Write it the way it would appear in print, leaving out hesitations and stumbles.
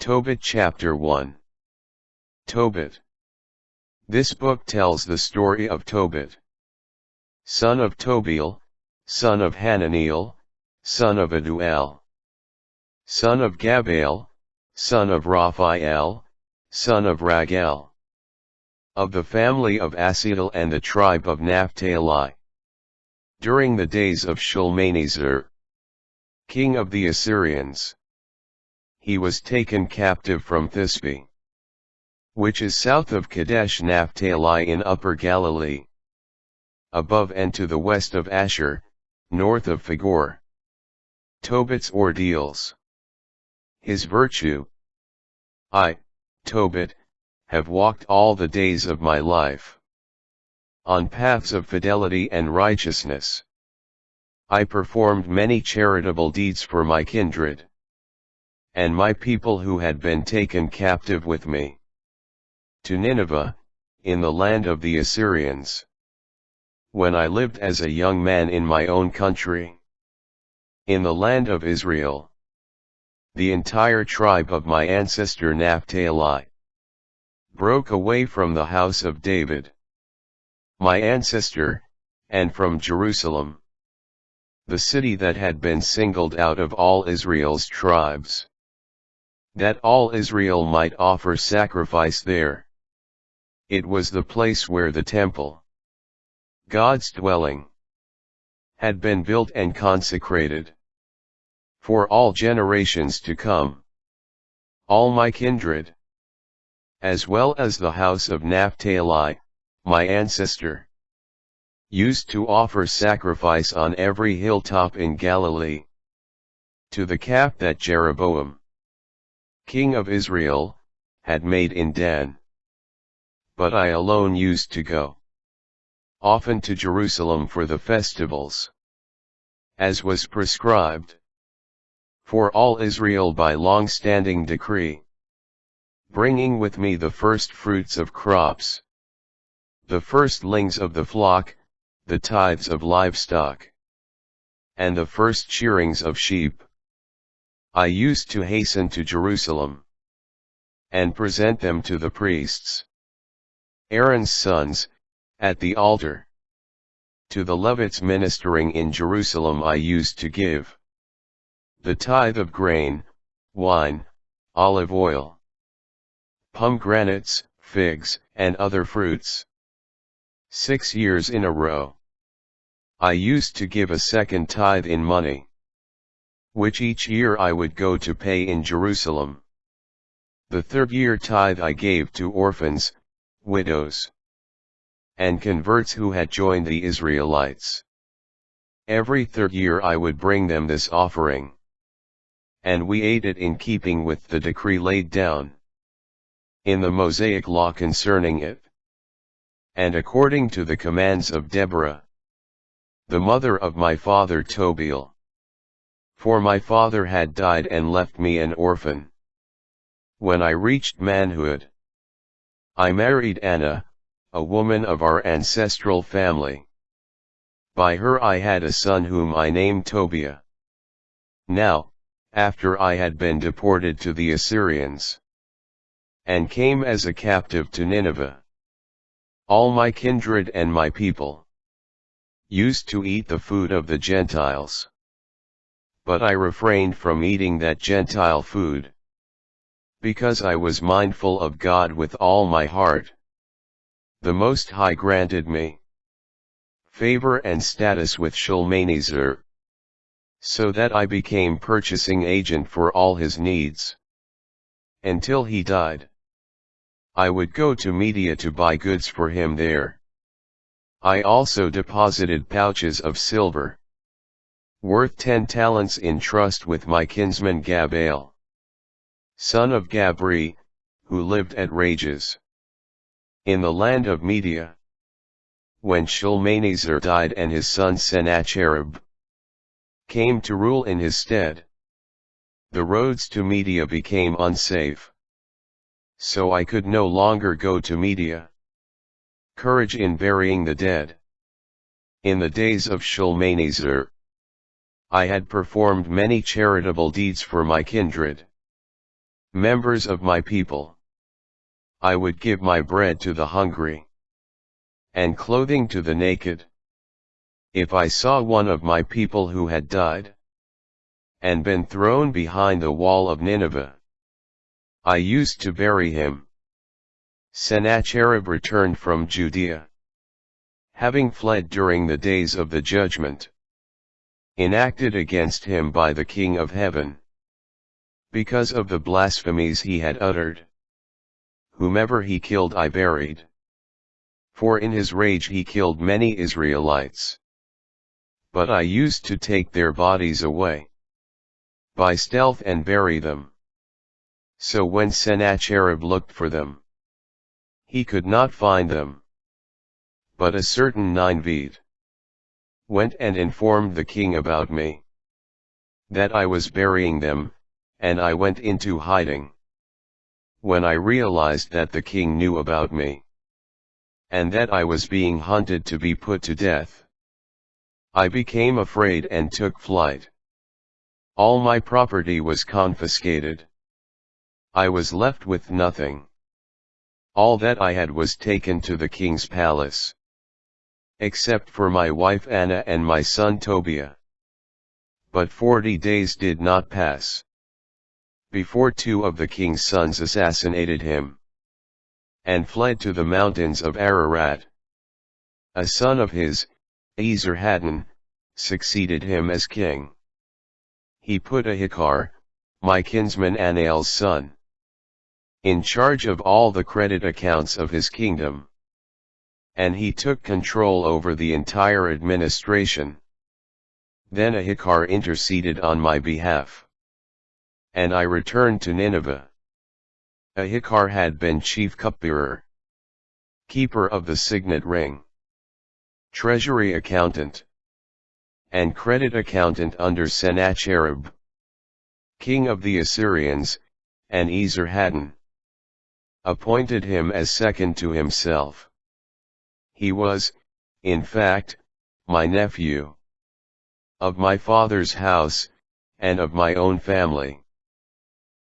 Tobit Chapter 1. Tobit. This book tells the story of Tobit, son of Tobiel, son of Hananiel, son of Aduel, son of Gabael, son of Raphael, son of Raguel, of the family of Asidel and the tribe of Naphtali. During the days of Shalmaneser, king of the Assyrians, he was taken captive from Thisbe, which is south of Kadesh Naphtali in Upper Galilee, above and to the west of Asher, north of Fagor. Tobit's ordeals. His virtue. I, Tobit, have walked all the days of my life on paths of fidelity and righteousness. I performed many charitable deeds for my kindred and my people who had been taken captive with me to Nineveh, in the land of the Assyrians, when I lived as a young man in my own country, in the land of Israel. The entire tribe of my ancestor Naphtali broke away from the house of David, my ancestor, and from Jerusalem, the city that had been singled out of all Israel's tribes, that all Israel might offer sacrifice there. It was the place where the temple, God's dwelling, had been built and consecrated for all generations to come. All my kindred, as well as the house of Naphtali, my ancestor, used to offer sacrifice on every hilltop in Galilee to the calf that Jeroboam, king of Israel, had made in Dan. But I alone used to go often to Jerusalem for the festivals, as was prescribed for all Israel by long-standing decree, bringing with me the first fruits of crops, the firstlings of the flock, the tithes of livestock, and the first shearings of sheep. I used to hasten to Jerusalem and present them to the priests, Aaron's sons, at the altar. To the Levites ministering in Jerusalem I used to give the tithe of grain, wine, olive oil, pomegranates, figs, and other fruits. 6 years in a row, I used to give a second tithe in money, which each year I would go to pay in Jerusalem. The third year tithe I gave to orphans, widows, and converts who had joined the Israelites. Every third year I would bring them this offering, and we ate it in keeping with the decree laid down in the Mosaic law concerning it, and according to the commands of Deborah, the mother of my father Tobiel. For my father had died and left me an orphan. When I reached manhood, I married Anna, a woman of our ancestral family. By her I had a son whom I named Tobiah. Now, after I had been deported to the Assyrians, and came as a captive to Nineveh, all my kindred and my people used to eat the food of the Gentiles. But I refrained from eating that Gentile food, because I was mindful of God with all my heart. The Most High granted me favor and status with Shalmaneser, so that I became purchasing agent for all his needs. Until he died, I would go to Media to buy goods for him there. I also deposited pouches of silver worth 10 talents in trust with my kinsman Gabael, son of Gabri, who lived at Rages, in the land of Media. When Shalmaneser died and his son Sennacherib came to rule in his stead, the roads to Media became unsafe, so I could no longer go to Media. Courage in burying the dead. In the days of Shalmaneser, I had performed many charitable deeds for my kindred, members of my people. I would give my bread to the hungry, and clothing to the naked. If I saw one of my people who had died, and been thrown behind the wall of Nineveh, I used to bury him. Sennacherib returned from Judea, having fled during the days of the judgment enacted against him by the King of Heaven, because of the blasphemies he had uttered. Whomever he killed I buried, for in his rage he killed many Israelites. But I used to take their bodies away by stealth and bury them. So when Sennacherib looked for them, he could not find them. But a certain Ninevite went and informed the king about me, that I was burying them, and I went into hiding. When I realized that the king knew about me, and that I was being hunted to be put to death, I became afraid and took flight. All my property was confiscated. I was left with nothing. All that I had was taken to the king's palace, except for my wife Anna and my son Tobiah. But 40 days did not pass before 2 of the king's sons assassinated him, and fled to the mountains of Ararat. A son of his, Esarhaddon, succeeded him as king. He put Ahikar, my kinsman Anael's son, in charge of all the credit accounts of his kingdom, and he took control over the entire administration. Then Ahikar interceded on my behalf, and I returned to Nineveh. Ahikar had been chief cupbearer, keeper of the signet ring, treasury accountant, and credit accountant under Sennacherib, king of the Assyrians, and Esarhaddon appointed him as second to himself. He was, in fact, my nephew, of my father's house, and of my own family.